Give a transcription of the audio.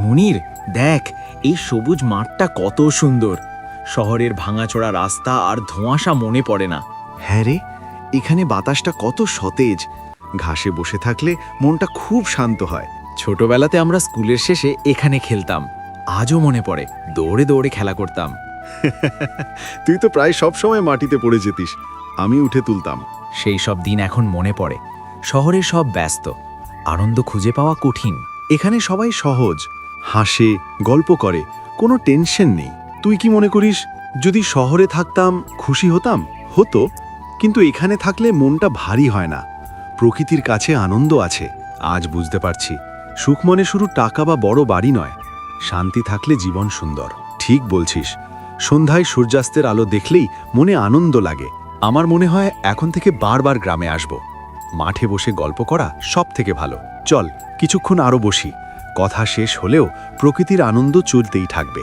মুনির, দেখ এই সবুজ মাঠটা কত সুন্দর। শহরের ভাঙাচোরা রাস্তা আর ধোঁয়াশা মনে পড়ে না। হ্যাঁ রে, এখানে বাতাসটা কত সতেজ। ঘাসে বসে থাকলে মনটা খুব শান্ত হয়। ছোটবেলাতে আমরা স্কুলের শেষে এখানে খেলতাম। আজও মনে পড়ে, দৌড়ে দৌড়ে খেলা করতাম। তুই তো প্রায় সব সময় মাটিতে পড়ে যেতিস, আমি উঠে তুলতাম। সেই সব দিন এখন মনে পড়ে। শহরে সব ব্যস্ত, আনন্দ খুঁজে পাওয়া কঠিন। এখানে সবাই সহজ, হাসে, গল্প করে, কোনো টেনশন নেই। তুই কি মনে করিস যদি শহরে থাকতাম খুশি হতাম? হতো, কিন্তু এখানে থাকলে মনটা ভারী হয় না। প্রকৃতির কাছে আনন্দ আছে। আজ বুঝতে পারছি, সুখ মনে শুধু টাকা বা বড় বাড়ি নয়, শান্তি থাকলে জীবন সুন্দর। ঠিক বলছিস, সন্ধ্যায় সূর্যাস্তের আলো দেখলেই মনে আনন্দ লাগে। আমার মনে হয় এখন থেকে বারবার গ্রামে আসব। মাঠে বসে গল্প করা সব থেকে ভালো। চল কিছুক্ষণ আরও বসি, কথা শেষ হলেও প্রকৃতির আনন্দ চলতেই থাকবে।